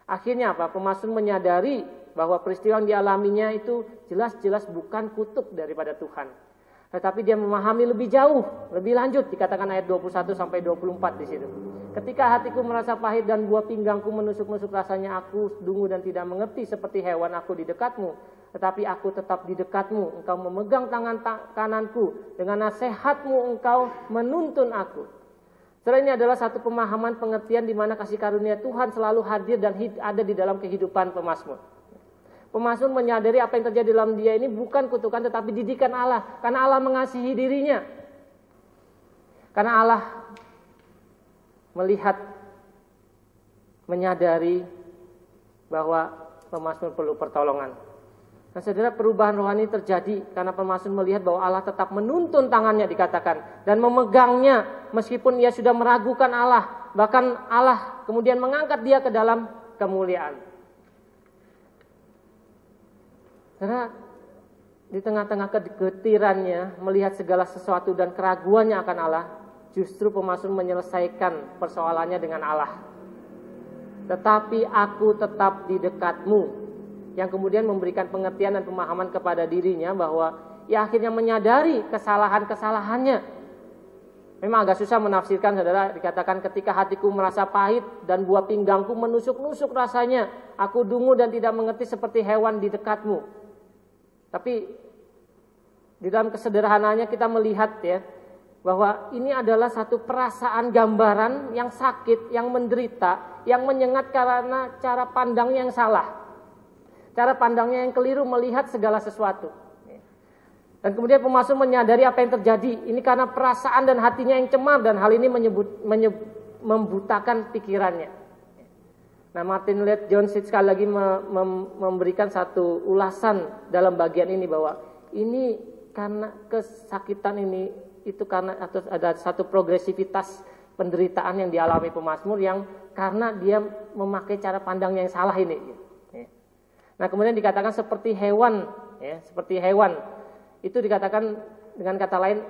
S1: Akhirnya apa? Pemazmur menyadari bahwa peristiwa yang dialaminya itu jelas-jelas bukan kutuk daripada Tuhan. Tetapi dia memahami lebih jauh, lebih lanjut, dikatakan ayat 21 sampai 24 di situ. Ketika hatiku merasa pahit dan buah pinggangku menusuk-nusuk, rasanya aku dungu dan tidak mengerti seperti hewan aku di dekatmu. Tetapi aku tetap di dekatmu, engkau memegang tangan kananku, dengan nasihatmu engkau menuntun aku. Setelah ini adalah satu pemahaman pengertian di mana kasih karunia Tuhan selalu hadir dan ada di dalam kehidupan pemazmur. Pemazmur menyadari apa yang terjadi dalam dia ini bukan kutukan tetapi didikan Allah. Karena Allah mengasihi dirinya. Karena Allah melihat, menyadari bahwa pemazmur perlu pertolongan. Nah saudara, perubahan rohani terjadi karena pemazmur melihat bahwa Allah tetap menuntun tangannya dikatakan. Dan memegangnya meskipun ia sudah meragukan Allah. Bahkan Allah kemudian mengangkat dia ke dalam kemuliaan. Karena di tengah-tengah kegetirannya melihat segala sesuatu dan keraguannya akan Allah, justru pemazmur menyelesaikan persoalannya dengan Allah. Tetapi aku tetap di dekatmu. Yang kemudian memberikan pengertian dan pemahaman kepada dirinya bahwa ia akhirnya menyadari kesalahan-kesalahannya. Memang agak susah menafsirkan saudara, dikatakan ketika hatiku merasa pahit dan buah pinggangku menusuk-nusuk rasanya, aku dungu dan tidak mengerti seperti hewan di dekatmu. Tapi di dalam kesederhanaannya kita melihat ya, bahwa ini adalah satu perasaan gambaran yang sakit, yang menderita, yang menyengat karena cara pandangnya yang salah. Cara pandangnya yang keliru melihat segala sesuatu. Dan kemudian pemazmur menyadari apa yang terjadi. Ini karena perasaan dan hatinya yang cemar dan hal ini membutakan pikirannya. Nah, Martin Lloyd-Jones sekali lagi memberikan satu ulasan dalam bagian ini bahwa ini karena kesakitan ini itu karena atau ada satu progresivitas penderitaan yang dialami pemazmur yang karena dia memakai cara pandang yang salah ini. Nah kemudian dikatakan seperti hewan, ya, seperti hewan. Itu dikatakan dengan kata lain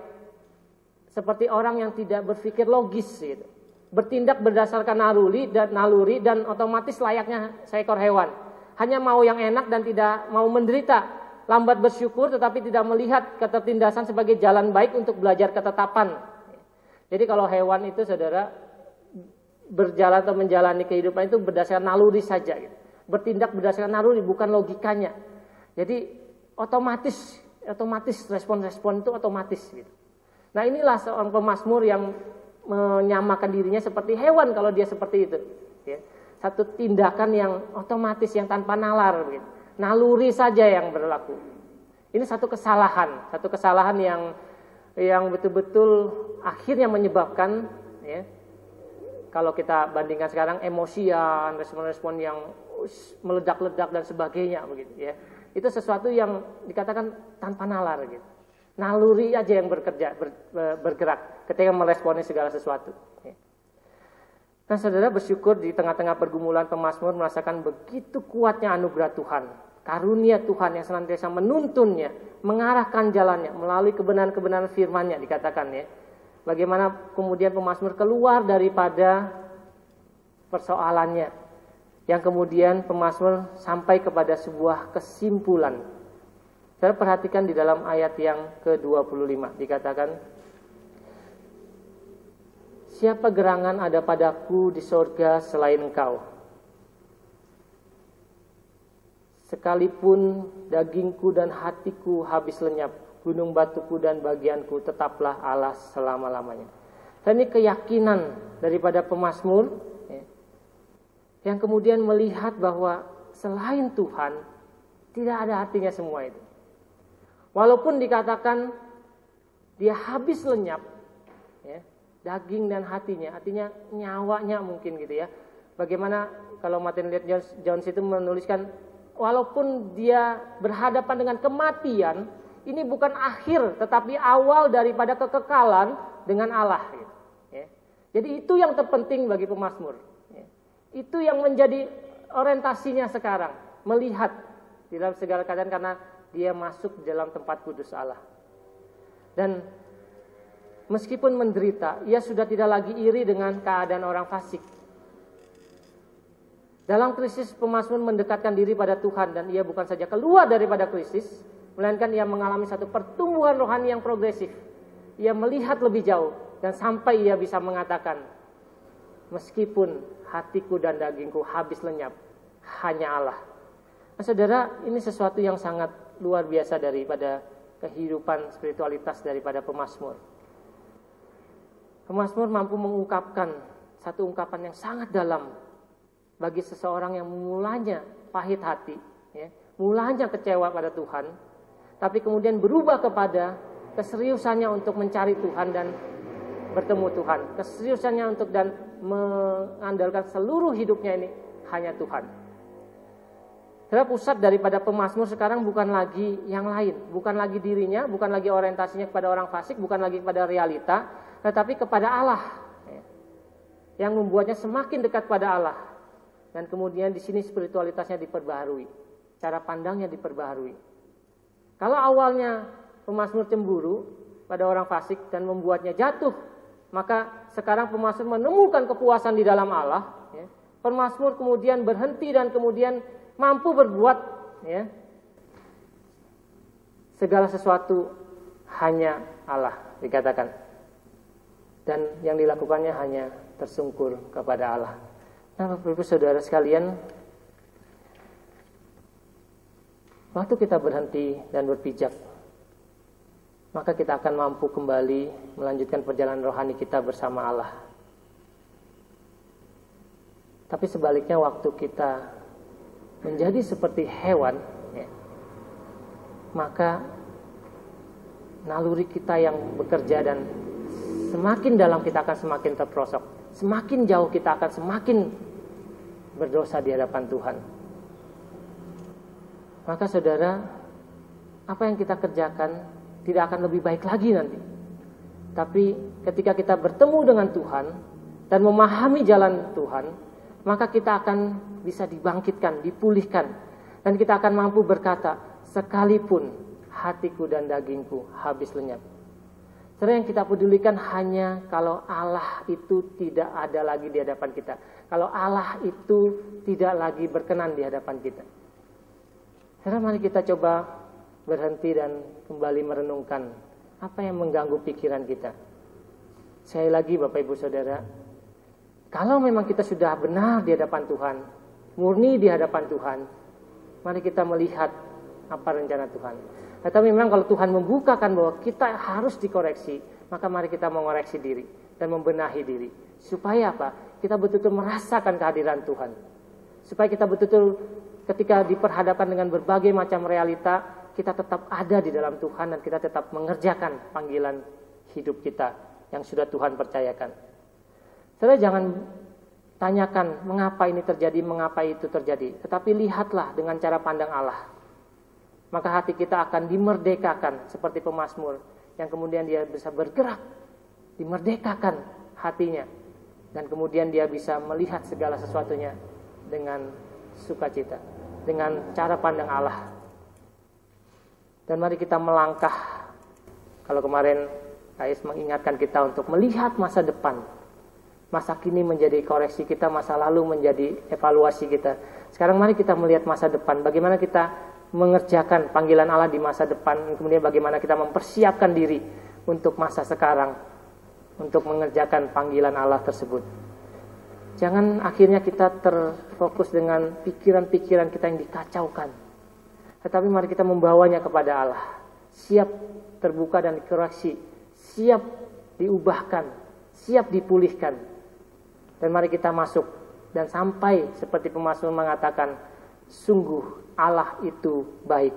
S1: seperti orang yang tidak berpikir logis, gitu. Bertindak berdasarkan naluri dan otomatis layaknya seekor hewan. Hanya mau yang enak dan tidak mau menderita. Lambat bersyukur tetapi tidak melihat ketertindasan sebagai jalan baik untuk belajar ketetapan. Jadi kalau hewan itu saudara berjalan atau menjalani kehidupan itu berdasarkan naluri saja, gitu. Bertindak berdasarkan naluri bukan logikanya. Jadi otomatis respon-respon itu otomatis gitu. Nah inilah seorang pemazmur yang menyamakan dirinya seperti hewan kalau dia seperti itu ya. Satu tindakan yang otomatis yang tanpa nalar gitu. Naluri saja yang berlaku. Ini satu kesalahan yang betul-betul akhirnya menyebabkan ya, kalau kita bandingkan sekarang emosian, respon-respon yang meledak-ledak dan sebagainya begitu ya. Itu sesuatu yang dikatakan tanpa nalar gitu. Naluri aja yang bergerak ketika meresponi segala sesuatu. Ya. Nah, saudara bersyukur di tengah-tengah pergumulan pemazmur merasakan begitu kuatnya anugerah Tuhan, karunia Tuhan yang senantiasa menuntunnya, mengarahkan jalannya melalui kebenaran-kebenaran firman-Nya dikatakan ya. Bagaimana kemudian pemazmur keluar daripada persoalannya. Yang kemudian pemazmur sampai kepada sebuah kesimpulan. Saya perhatikan di dalam ayat yang ke-25 dikatakan, siapa gerangan ada padaku di sorga selain engkau? Sekalipun dagingku dan hatiku habis lenyap, gunung batuku dan bagianku tetaplah Allah selama-lamanya. Dan ini keyakinan daripada pemazmur yang kemudian melihat bahwa selain Tuhan tidak ada artinya semua itu. Walaupun dikatakan dia habis lenyap ya, daging dan hatinya, artinya nyawanya mungkin gitu ya. Bagaimana kalau Martin Lloyd-Jones itu menuliskan walaupun dia berhadapan dengan kematian, ini bukan akhir tetapi awal daripada kekekalan dengan Allah gitu, ya. Jadi itu yang terpenting bagi pemazmur. Itu yang menjadi orientasinya sekarang, melihat di dalam segala keadaan karena dia masuk dalam tempat kudus Allah. Dan meskipun menderita, ia sudah tidak lagi iri dengan keadaan orang fasik. Dalam krisis, pemazmur mendekatkan diri pada Tuhan dan ia bukan saja keluar daripada krisis, melainkan ia mengalami satu pertumbuhan rohani yang progresif. Ia melihat lebih jauh dan sampai ia bisa mengatakan, meskipun hatiku dan dagingku habis lenyap, hanya Allah. Nah, saudara, ini sesuatu yang sangat luar biasa daripada kehidupan spiritualitas daripada pemazmur. Pemazmur mampu mengungkapkan satu ungkapan yang sangat dalam bagi seseorang yang mulanya pahit hati, mulanya kecewa pada Tuhan, tapi kemudian berubah kepada keseriusannya untuk mencari Tuhan dan bertemu Tuhan, keseriusannya untuk dan mengandalkan seluruh hidupnya ini hanya Tuhan. Karena pusat daripada pemazmur sekarang bukan lagi yang lain, bukan lagi dirinya, bukan lagi orientasinya kepada orang fasik, bukan lagi kepada realita, tetapi kepada Allah, yang membuatnya semakin dekat pada Allah. Dan kemudian di sini spiritualitasnya diperbaharui, cara pandangnya diperbaharui. Kalau awalnya pemazmur cemburu pada orang fasik dan membuatnya jatuh, maka sekarang pemazmur menemukan kepuasan di dalam Allah. Pemazmur kemudian berhenti dan kemudian mampu berbuat segala sesuatu hanya Allah, dikatakan. Dan yang dilakukannya hanya tersungkur kepada Allah. Nah, Bapak Ibu Saudara sekalian, waktu kita berhenti dan berpijak, maka kita akan mampu kembali melanjutkan perjalanan rohani kita bersama Allah. Tapi sebaliknya waktu kita menjadi seperti hewan, maka naluri kita yang bekerja dan semakin dalam kita akan semakin terperosok, semakin jauh kita akan semakin berdosa di hadapan Tuhan. Maka saudara, apa yang kita kerjakan tidak akan lebih baik lagi nanti. Tapi ketika kita bertemu dengan Tuhan dan memahami jalan Tuhan, maka kita akan bisa dibangkitkan, dipulihkan. Dan kita akan mampu berkata, sekalipun hatiku dan dagingku habis lenyap. Saudara, yang kita pedulikan hanya kalau Allah itu tidak ada lagi di hadapan kita. Kalau Allah itu tidak lagi berkenan di hadapan kita. Saudara, mari kita coba berhenti dan kembali merenungkan apa yang mengganggu pikiran kita. Sekali lagi Bapak Ibu Saudara, kalau memang kita sudah benar di hadapan Tuhan, murni di hadapan Tuhan, mari kita melihat apa rencana Tuhan. Tetapi memang kalau Tuhan membukakan bahwa kita harus dikoreksi, maka mari kita mengoreksi diri dan membenahi diri. Supaya apa? Kita betul-betul merasakan kehadiran Tuhan. Supaya kita betul-betul ketika diperhadapkan dengan berbagai macam realita, kita tetap ada di dalam Tuhan dan kita tetap mengerjakan panggilan hidup kita yang sudah Tuhan percayakan. Saudara, jangan tanyakan mengapa ini terjadi, mengapa itu terjadi. Tetapi lihatlah dengan cara pandang Allah. Maka hati kita akan dimerdekakan seperti pemazmur yang kemudian dia bisa bergerak, dimerdekakan hatinya. Dan kemudian dia bisa melihat segala sesuatunya dengan sukacita, dengan cara pandang Allah. Dan mari kita melangkah. Kalau kemarin Kais mengingatkan kita untuk melihat masa depan. Masa kini menjadi koreksi kita, masa lalu menjadi evaluasi kita. Sekarang mari kita melihat masa depan. Bagaimana kita mengerjakan panggilan Allah di masa depan. Kemudian bagaimana kita mempersiapkan diri untuk masa sekarang. Untuk mengerjakan panggilan Allah tersebut. Jangan akhirnya kita terfokus dengan pikiran-pikiran kita yang dikacaukan. Tetapi mari kita membawanya kepada Allah. Siap terbuka dan dikoreksi. Siap diubahkan. Siap dipulihkan. Dan mari kita masuk dan sampai seperti pemazmur mengatakan, sungguh Allah itu baik.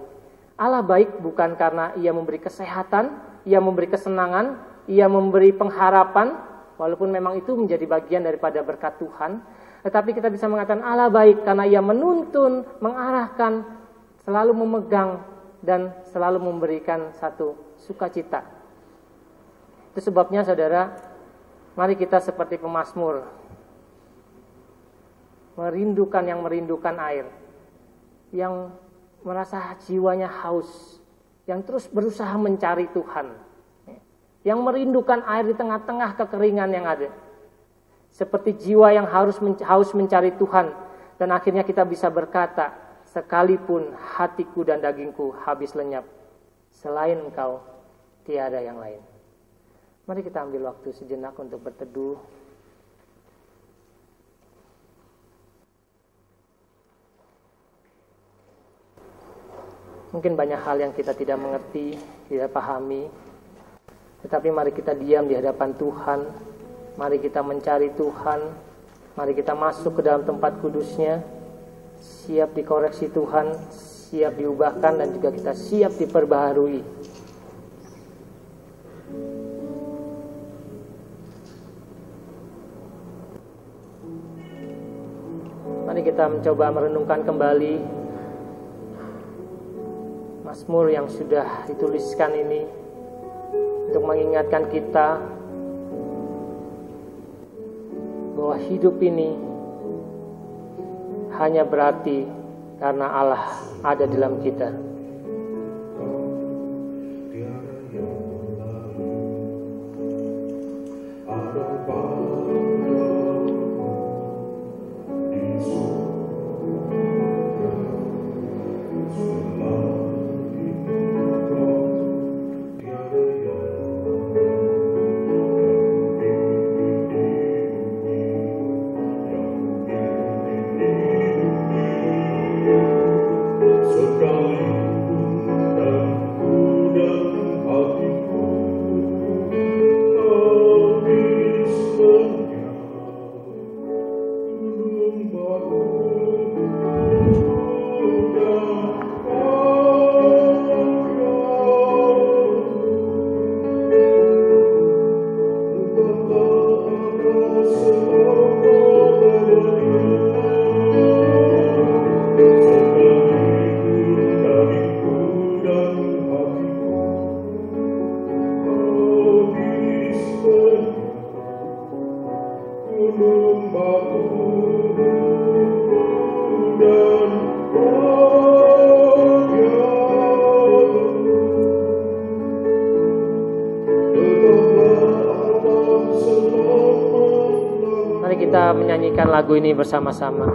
S1: Allah baik bukan karena ia memberi kesehatan, ia memberi kesenangan, ia memberi pengharapan, walaupun memang itu menjadi bagian daripada berkat Tuhan. Tetapi kita bisa mengatakan Allah baik karena ia menuntun, mengarahkan, selalu memegang dan selalu memberikan satu sukacita. Itu sebabnya saudara, Mari kita seperti pemazmur, merindukan air, yang merasa jiwanya haus, yang terus berusaha mencari Tuhan, yang merindukan air di tengah-tengah kekeringan yang ada. Seperti jiwa yang haus mencari Tuhan, dan akhirnya kita bisa berkata, sekalipun hatiku dan dagingku habis lenyap, selain Engkau tiada yang lain. Mari kita ambil waktu sejenak untuk berteduh. Mungkin banyak hal yang kita tidak mengerti, tidak pahami, tetapi mari kita diam di hadapan Tuhan. Mari kita mencari Tuhan. Mari kita masuk ke dalam tempat kudus-Nya, siap dikoreksi Tuhan, siap diubahkan, dan juga kita siap diperbaharui. Mari kita mencoba merenungkan kembali Mazmur yang sudah dituliskan ini, untuk mengingatkan kita bahwa hidup ini hanya berarti karena Allah ada dalam kita. Mari kita menyanyikan lagu ini bersama-sama.